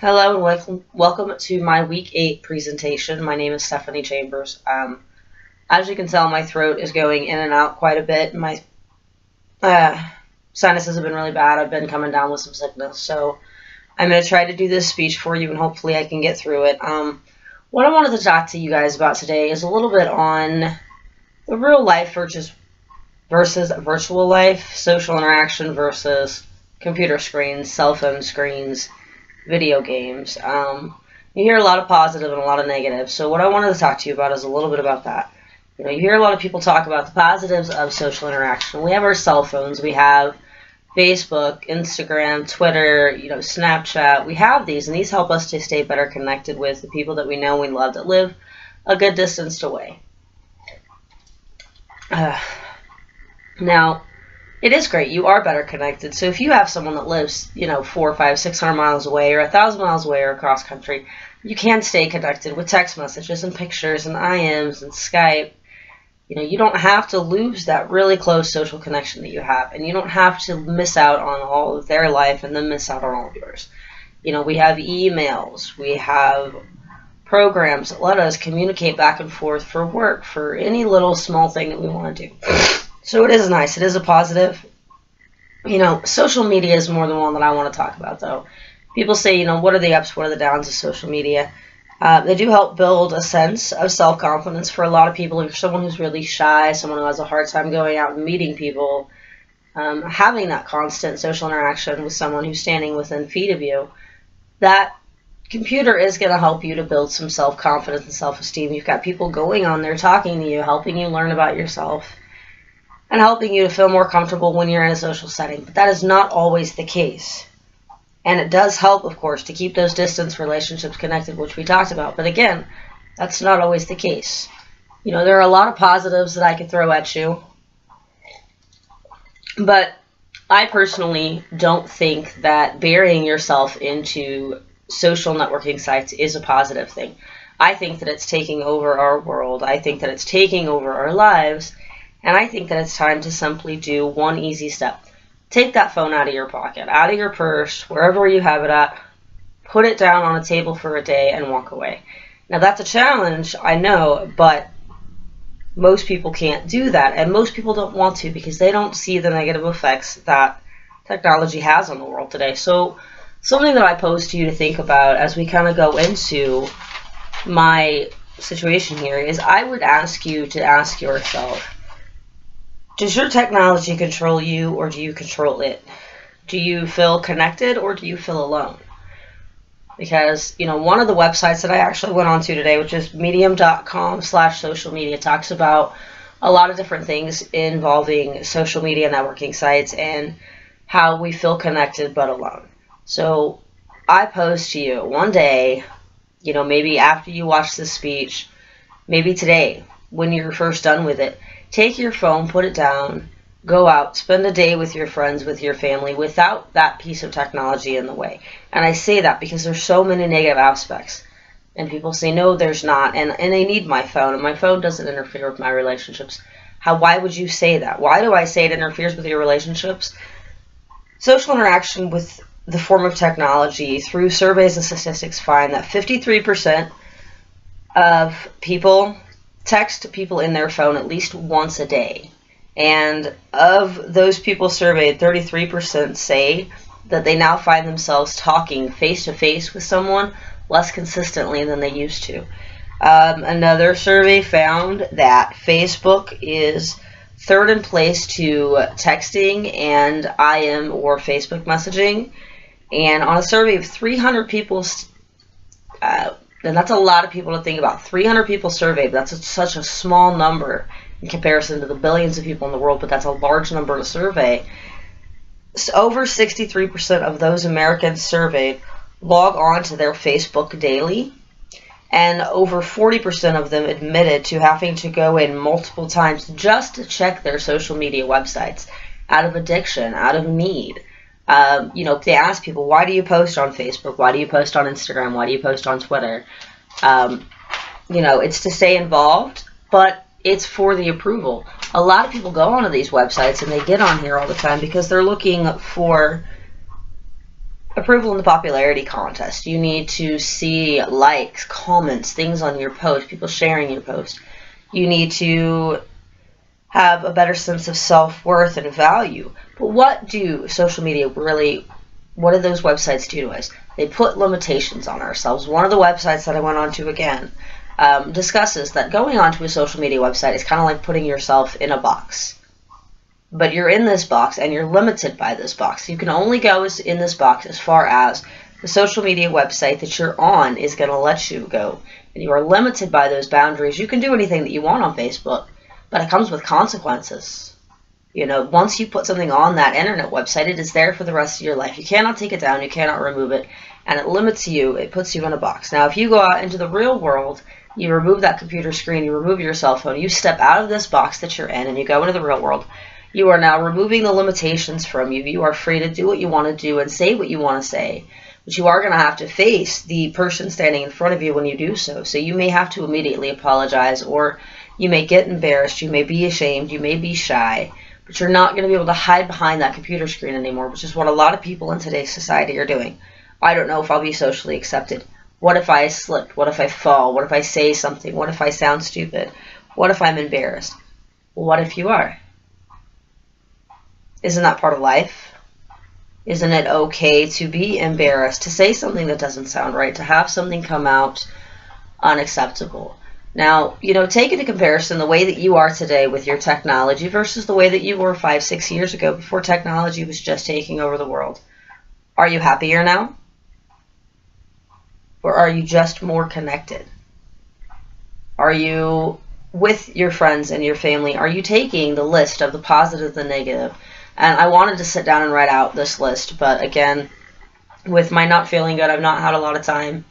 Hello and welcome to my week 8 presentation. My name is Stephanie Chambers. As you can tell, my throat is going in and out quite a bit. My sinuses have been really bad. I've been coming down with some sickness, so I'm going to try to do this speech for you and hopefully I can get through it. What I wanted to talk to you guys about today is a little bit on the real life versus virtual life, social interaction versus computer screens, cell phone screens, video games. You hear a lot of positive and a lot of negative. So what I wanted to talk to you about is a little bit about that. You hear a lot of people talk about the positives of social interaction. We have our cell phones. We have Facebook, Instagram, Twitter, Snapchat. We have these, and these help us to stay better connected with the people that we know and we love that live a good distance away. Now, it is great. You are better connected. So if you have someone that lives, 400, 500, 600 miles away or 1,000 miles away or across country, you can stay connected with text messages and pictures and IMs and Skype. You don't have to lose that really close social connection that you have, and you don't have to miss out on all of their life and then miss out on all of yours. We have emails. We have programs that let us communicate back and forth for work, for any little small thing that we want to do. So it is nice. It is a positive. Social media is more than one that I want to talk about, though. People say, what are the ups, what are the downs of social media? They do help build a sense of self-confidence for a lot of people. If you're someone who's really shy, someone who has a hard time going out and meeting people, having that constant social interaction with someone who's standing within feet of you, that computer is going to help you to build some self-confidence and self-esteem. You've got people going on there talking to you, helping you learn about yourself, and helping you to feel more comfortable when you're in a social setting. But that is not always the case. And it does help, of course, to keep those distance relationships connected, which we talked about. But again, that's not always the case. There are a lot of positives that I could throw at you. But I personally don't think that burying yourself into social networking sites is a positive thing. I think that it's taking over our world. I think that it's taking over our lives. And I think that it's time to simply do one easy step. Take that phone out of your pocket, out of your purse, wherever you have it at, put it down on a table for a day and walk away. Now that's a challenge, I know, but most people can't do that, and most people don't want to because they don't see the negative effects that technology has on the world today. So something that I pose to you to think about as we kind of go into my situation here is I would ask you to ask yourself, does your technology control you, or do you control it? Do you feel connected, or do you feel alone? Because, one of the websites that I actually went on to today, which is medium.com/social media, talks about a lot of different things involving social media networking sites and how we feel connected but alone. So I pose to you one day, maybe after you watch this speech, maybe today, when you're first done with it, take your phone, put it down, go out, spend a day with your friends, with your family, without that piece of technology in the way. And I say that because there's so many negative aspects. And people say, no, there's not. And they need my phone, and my phone doesn't interfere with my relationships. Why would you say that? Why do I say it interferes with your relationships? Social interaction with the form of technology, through surveys and statistics, find that 53% of people text people in their phone at least once a day. And of those people surveyed, 33% say that they now find themselves talking face-to-face with someone less consistently than they used to. Another survey found that Facebook is third in place to texting and IM or Facebook messaging. And on a survey of 300 people, and that's a lot of people to think about. 300 people surveyed. That's such a small number in comparison to the billions of people in the world, but that's a large number to survey. So over 63% of those Americans surveyed log on to their Facebook daily, and over 40% of them admitted to having to go in multiple times just to check their social media websites out of addiction, out of need. They ask people, why do you post on Facebook? Why do you post on Instagram? Why do you post on Twitter? It's to stay involved, but it's for the approval. A lot of people go onto these websites and they get on here all the time because they're looking for approval in the popularity contest. You need to see likes, comments, things on your post, people sharing your post. You need to have a better sense of self-worth and value. But what do social media really, what do those websites do to us? They put limitations on ourselves. One of the websites that I went on to again discusses that going onto a social media website is kind of like putting yourself in a box. But you're in this box and you're limited by this box. You can only go in this box as far as the social media website that you're on is going to let you go. And you are limited by those boundaries. You can do anything that you want on Facebook, but it comes with consequences. You know, once you put something on that internet website, it is there for the rest of your life. You cannot take it down. You cannot remove it. And it limits you. It puts you in a box. Now, if you go out into the real world, you remove that computer screen, you remove your cell phone, you step out of this box that you're in, and you go into the real world, you are now removing the limitations from you. You are free to do what you want to do and say what you want to say. But you are going to have to face the person standing in front of you when you do so. So you may have to immediately apologize, or you may get embarrassed, you may be ashamed, you may be shy, but you're not going to be able to hide behind that computer screen anymore, which is what a lot of people in today's society are doing. I don't know if I'll be socially accepted. What if I slip? What if I fall? What if I say something? What if I sound stupid? What if I'm embarrassed? What if you are? Isn't that part of life? Isn't it okay to be embarrassed, to say something that doesn't sound right, to have something come out unacceptable? Now, you know, take into comparison the way that you are today with your technology versus the way that you were 5-6 years ago before technology was just taking over the world. Are you happier now? Or are you just more connected? Are you with your friends and your family? Are you taking the list of the positive, the negative? And I wanted to sit down and write out this list, but again, with my not feeling good, I've not had a lot of time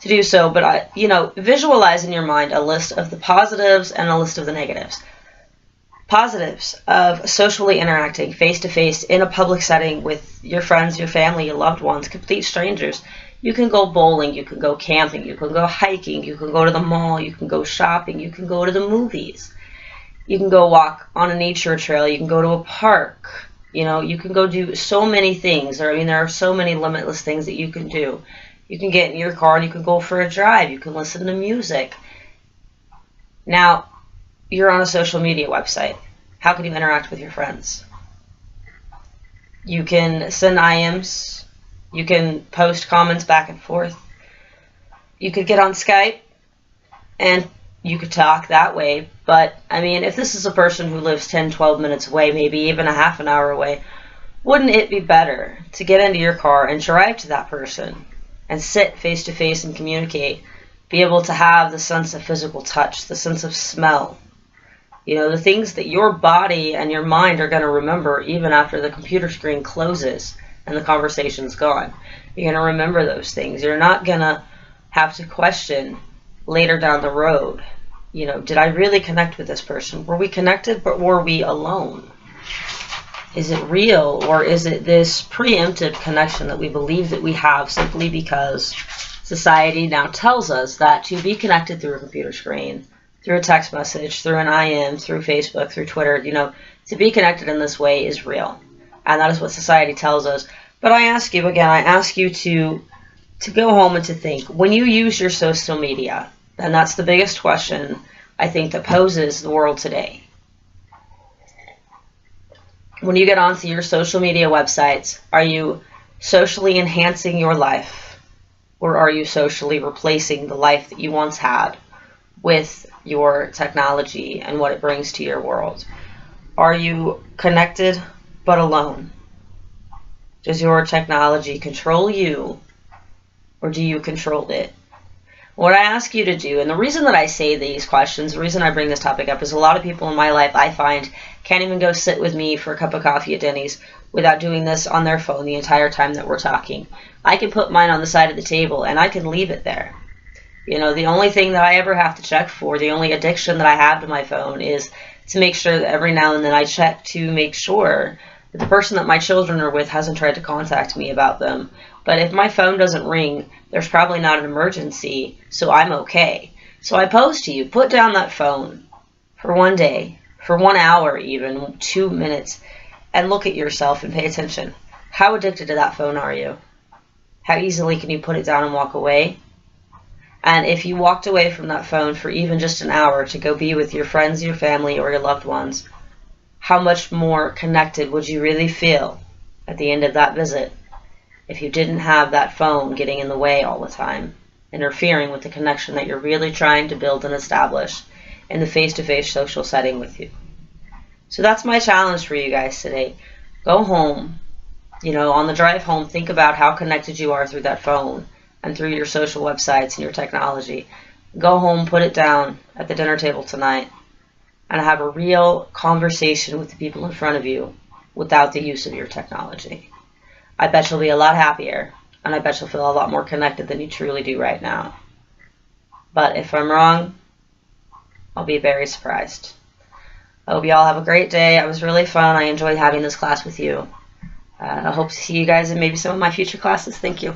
to do so. But visualize in your mind a list of the positives and a list of the negatives. Positives of socially interacting face-to-face in a public setting with your friends, your family, your loved ones, complete strangers. You can go bowling, you can go camping, you can go hiking, you can go to the mall, you can go shopping, you can go to the movies. You can go walk on a nature trail, you can go to a park. You know, you can go do so many things. There are so many limitless things that you can do. You can get in your car and you can go for a drive. You can listen to music. Now, you're on a social media website. How can you interact with your friends? You can send IMs. You can post comments back and forth. You could get on Skype and you could talk that way. But, I mean, if this is a person who lives 10, 12 minutes away, maybe even a half an hour away, wouldn't it be better to get into your car and drive to that person and sit face to face and communicate, be able to have the sense of physical touch, the sense of smell, you know, the things that your body and your mind are going to remember even after the computer screen closes and the conversation's gone. You're going to remember those things. You're not going to have to question later down the road, you know, did I really connect with this person? Were we connected, but were we alone? Is it real, or is it this preemptive connection that we believe that we have simply because society now tells us that to be connected through a computer screen, through a text message, through an IM, through Facebook, through Twitter, you know, to be connected in this way is real. And that is what society tells us. But I ask you again, I ask you to go home and to think, when you use your social media, and that's the biggest question I think that poses the world today. When you get onto your social media websites, are you socially enhancing your life, or are you socially replacing the life that you once had with your technology and what it brings to your world? Are you connected but alone? Does your technology control you, or do you control it? What I ask you to do, and the reason that I say these questions, the reason I bring this topic up is a lot of people in my life I find can't even go sit with me for a cup of coffee at Denny's without doing this on their phone the entire time that we're talking. I can put mine on the side of the table and I can leave it there. You know, the only thing that I ever have to check for, the only addiction that I have to my phone is to make sure that every now and then I check to make sure that the person that my children are with hasn't tried to contact me about them. But if my phone doesn't ring, there's probably not an emergency, so I'm okay. So I pose to you, put down that phone for one day, for 1 hour even, 2 minutes, and look at yourself and pay attention. How addicted to that phone are you? How easily can you put it down and walk away? And if you walked away from that phone for even just an hour to go be with your friends, your family, or your loved ones, how much more connected would you really feel at the end of that visit if you didn't have that phone getting in the way all the time, interfering with the connection that you're really trying to build and establish in the face-to-face social setting with you? So that's my challenge for you guys today. Go home, on the drive home, think about how connected you are through that phone and through your social websites and your technology. Go home, put it down at the dinner table tonight, and have a real conversation with the people in front of you without the use of your technology. I bet you'll be a lot happier, and I bet you'll feel a lot more connected than you truly do right now. But if I'm wrong, I'll be very surprised. I hope you all have a great day. It was really fun. I enjoyed having this class with you. I hope to see you guys in maybe some of my future classes. Thank you.